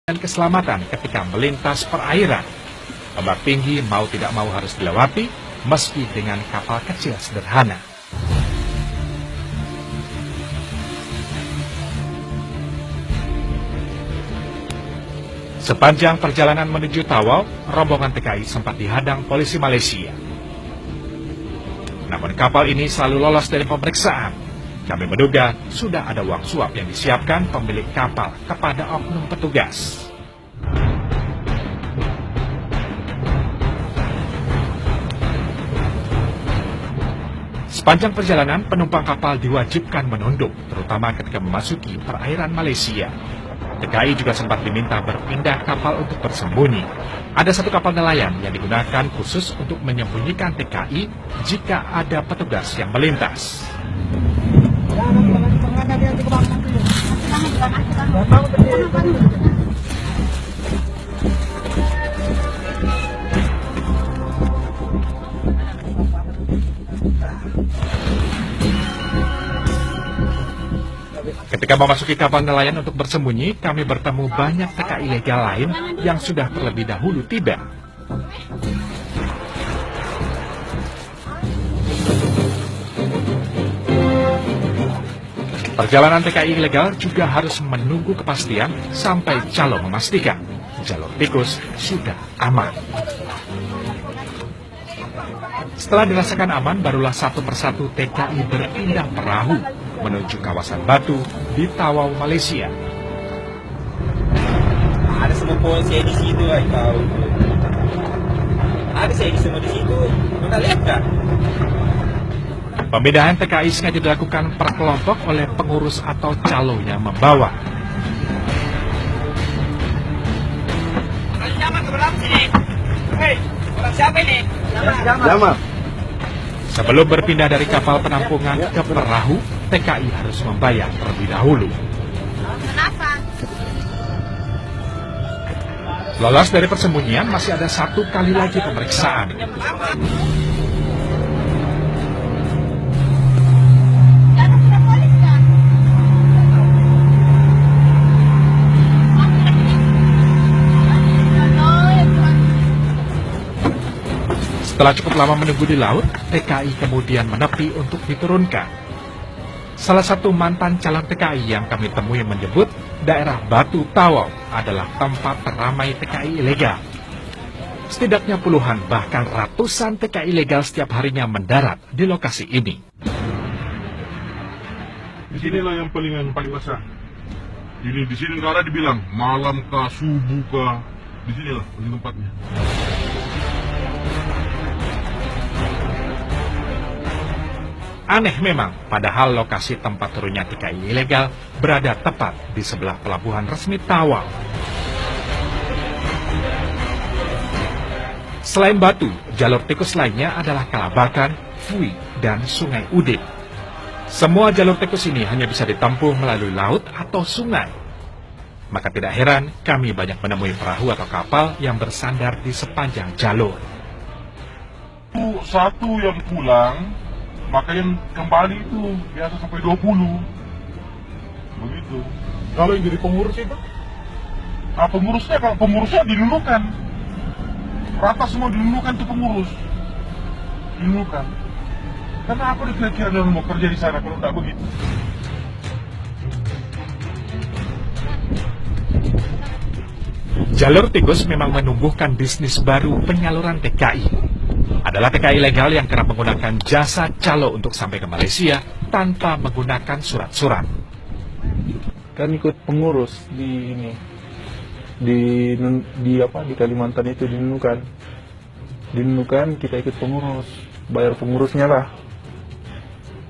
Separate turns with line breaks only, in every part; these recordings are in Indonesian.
dan keselamatan ketika melintas perairan. Ombak tinggi mau tidak mau harus dilewati, meski dengan kapal kecil sederhana. Sepanjang perjalanan menuju Tawau, rombongan TKI sempat dihadang polisi Malaysia. Namun kapal ini selalu lolos dari pemeriksaan. Kami menduga sudah ada uang suap yang disiapkan pemilik kapal kepada oknum petugas. Sepanjang perjalanan, penumpang kapal diwajibkan menunduk, terutama ketika memasuki perairan Malaysia. TKI juga sempat diminta berpindah kapal untuk bersembunyi. Ada satu kapal nelayan yang digunakan khusus untuk menyembunyikan TKI jika ada petugas yang melintas. Ketika memasuki kapal nelayan untuk bersembunyi, kami bertemu banyak TKI ilegal lain yang sudah terlebih dahulu tiba. Perjalanan TKI ilegal juga harus menunggu kepastian sampai calo memastikan jalur tikus sudah aman. Setelah dirasakan aman, barulah satu persatu TKI berpindah perahu menuju kawasan Batu di Tawau, Malaysia.
Ada semua polisi di situ, kau. Ada saya semua di situ. Kau lihat tak?
Pemindahan TKI sengaja dilakukan per kelompok oleh pengurus atau calo yang membawa.
Orang Jamal keberapa sini? Hei, orang siapa ini?
Jamal.
Sebelum berpindah dari kapal penampungan ke perahu, TKI harus membayar terlebih dahulu.
Kenapa?
Lolos dari persembunyian, masih ada satu kali lagi pemeriksaan. Setelah cukup lama menunggu di laut, TKI kemudian menepi untuk diturunkan. Salah satu mantan calon TKI yang kami temui menyebut daerah Batu Tawau adalah tempat teramai TKI ilegal. Setidaknya puluhan bahkan ratusan TKI ilegal setiap harinya mendarat di lokasi ini.
Di sinilah yang paling basah. Di sini negara dibilang malam kah, subuh kah, di sinilah paling tempatnya.
Aneh memang, padahal lokasi tempat turunnya TKI ilegal berada tepat di sebelah pelabuhan resmi Tawau. Selain Batu, jalur tikus lainnya adalah Kalabakan, Fui, dan Sungai Udin. Semua jalur tikus ini hanya bisa ditempuh melalui laut atau sungai. Maka tidak heran kami banyak menemui perahu atau kapal yang bersandar di sepanjang jalur.
Satu yang pulang, maka yang kembali itu biasa sampai 20. Begitu. Kalau yang jadi pengurus itu? Nah, pengurusnya dilulukan. Rata semua dilulukan tuh pengurus. Dilulukan. Karena apa dikira-kira dia mau kerja di sana kalau tidak begitu?
Jalur tikus memang menumbuhkan bisnis baru penyaluran TKI. Adalah TKI ilegal yang kerap menggunakan jasa calo untuk sampai ke Malaysia tanpa menggunakan surat-surat.
Kan ikut pengurus di ini di Kalimantan itu di Nunukan kita ikut pengurus, bayar pengurusnya lah.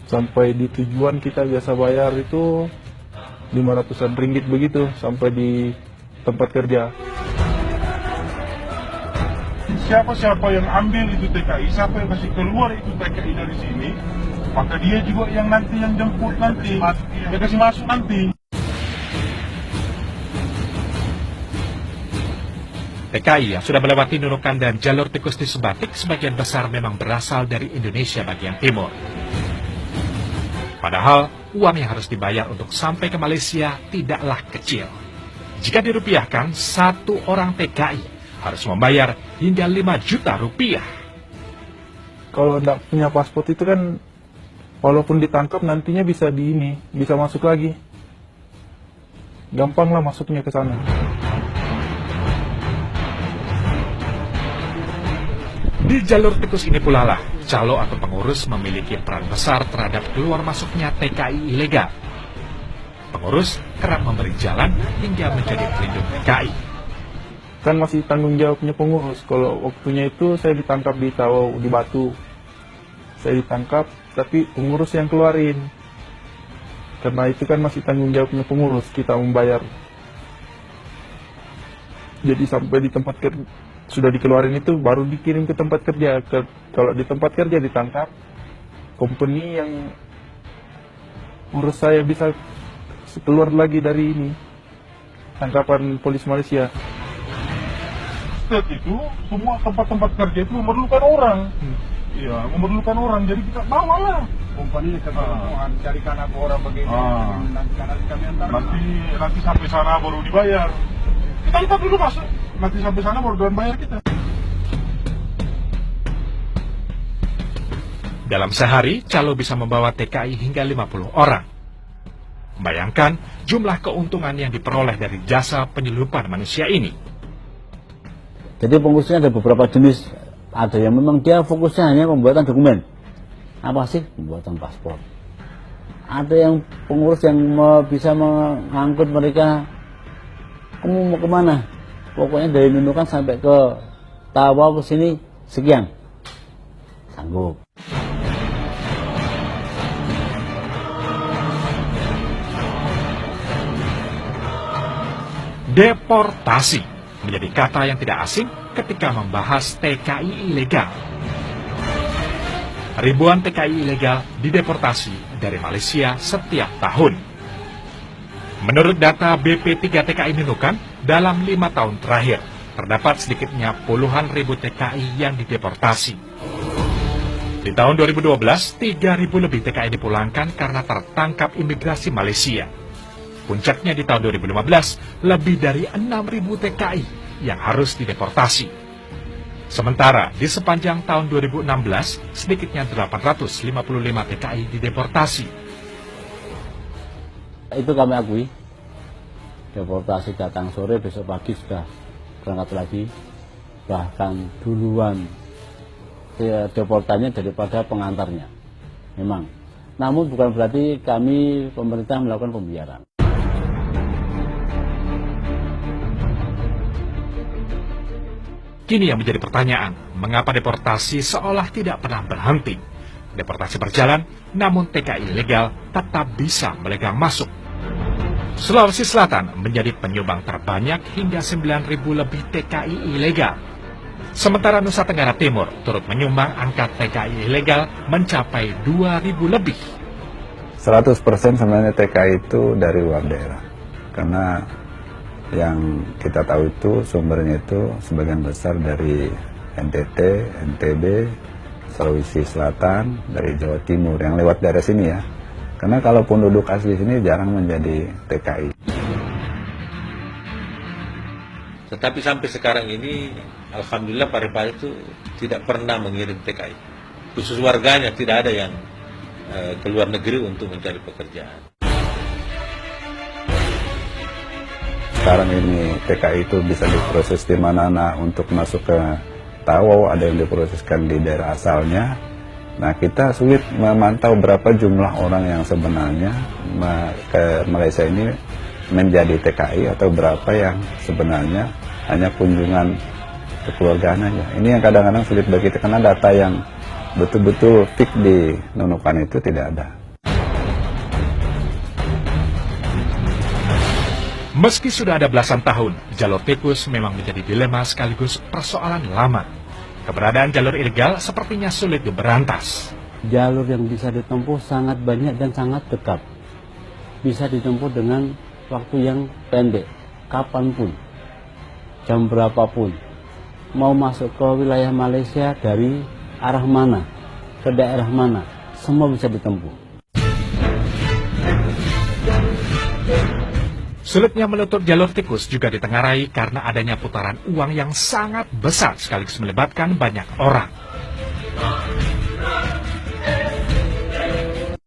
Sampai di tujuan kita biasa bayar itu 500-an ringgit begitu sampai di tempat kerja.
Siapa-siapa yang ambil itu TKI, siapa yang kasih keluar itu TKI dari sini, maka dia juga yang nanti yang jemput nanti, yang kasih masuk nanti.
TKI yang sudah melewati Nunukan dan jalur tikus di Sebatik sebagian besar memang berasal dari Indonesia bagian timur. Padahal uang yang harus dibayar untuk sampai ke Malaysia tidaklah kecil. Jika dirupiahkan, satu orang TKI harus membayar hingga 5 juta rupiah.
Kalau tidak punya paspor itu kan, walaupun ditangkap nantinya bisa bisa masuk lagi. Gampang lah masuknya ke sana.
Di jalur tikus ini pula lah, calo atau pengurus memiliki peran besar terhadap keluar masuknya TKI ilegal. Pengurus kerap memberi jalan hingga menjadi pelindung TKI.
Kan masih tanggung jawabnya pengurus. Kalau waktunya itu saya ditangkap di Tawau, di Batu. Saya ditangkap, tapi pengurus yang keluarin. Karena itu kan masih tanggung jawabnya pengurus, kita membayar. Jadi sampai di tempat kerja, sudah dikeluarin itu baru dikirim ke tempat kerja. Kalau di tempat kerja ditangkap, company yang urus saya bisa keluar lagi dari ini, tangkapan polis Malaysia.
State itu semua tempat-tempat kerja itu memerlukan orang. Iya, memerlukan orang. Jadi kita bawa lah.
Kompani ketemuan carikan aku orang begini. Nanti kami antar.
Nanti sampai sana baru dibayar. Kita dulu masuk. Nanti sampai sana baru bayar kita.
Dalam sehari, calo bisa membawa TKI hingga 50 orang. Bayangkan jumlah keuntungan yang diperoleh dari jasa penyelundupan manusia ini.
Jadi pengurusnya ada beberapa jenis. Ada yang memang dia fokusnya hanya pembuatan dokumen. Apa sih? Pembuatan paspor. Ada yang pengurus yang bisa mengangkut mereka. Kamu mau kemana? Pokoknya dari Nunukan sampai ke Tawau ke sini sekian. Sanggup.
Deportasi menjadi kata yang tidak asing ketika membahas TKI ilegal. Ribuan TKI ilegal dideportasi dari Malaysia setiap tahun. Menurut data BP3 TKI Nunukan, dalam 5 tahun terakhir, terdapat sedikitnya puluhan ribu TKI yang dideportasi. Di tahun 2012, 3.000 lebih TKI dipulangkan karena tertangkap imigrasi Malaysia. Puncaknya di tahun 2015, lebih dari 6.000 TKI yang harus dideportasi. Sementara di sepanjang tahun 2016, sedikitnya 855 TKI dideportasi.
Itu kami akui. Deportasi datang sore, besok pagi sudah berangkat lagi. Bahkan duluan deportannya daripada pengantarnya. Memang. Namun bukan berarti kami pemerintah melakukan pembiaran.
Kini yang menjadi pertanyaan, mengapa deportasi seolah tidak pernah berhenti? Deportasi berjalan, namun TKI ilegal tetap bisa melegang masuk. Sulawesi Selatan menjadi penyumbang terbanyak hingga 9.000 lebih TKI ilegal. Sementara Nusa Tenggara Timur turut menyumbang angka TKI ilegal mencapai 2.000 lebih.
100% sebenarnya TKI itu dari luar daerah. Karena yang kita tahu itu sumbernya itu sebagian besar dari NTT, NTB, Sulawesi Selatan, dari Jawa Timur yang lewat daerah sini ya. Karena kalau penduduk asli sini jarang menjadi TKI.
Tetapi sampai sekarang ini, alhamdulillah Parepare itu tidak pernah mengirim TKI. Khusus warganya tidak ada yang ke luar negeri untuk mencari pekerjaan.
Sekarang ini TKI itu bisa diproses di mana-mana untuk masuk ke Tawau, ada yang diproseskan di daerah asalnya. Nah, kita sulit memantau berapa jumlah orang yang sebenarnya ke Malaysia ini menjadi TKI atau berapa yang sebenarnya hanya kunjungan kekeluargaan aja. Ini yang kadang-kadang sulit bagi kita karena data yang betul-betul fix di Nunukan itu tidak ada.
Meski sudah ada belasan tahun, jalur tikus memang menjadi dilema sekaligus persoalan lama. Keberadaan jalur ilegal sepertinya sulit diberantas.
Jalur yang bisa ditempuh sangat banyak dan sangat dekat. Bisa ditempuh dengan waktu yang pendek, kapanpun, jam berapapun. Mau masuk ke wilayah Malaysia dari arah mana, ke daerah mana, semua bisa ditempuh.
Sulitnya menutup jalur tikus juga ditengarai karena adanya putaran uang yang sangat besar sekaligus melibatkan banyak orang.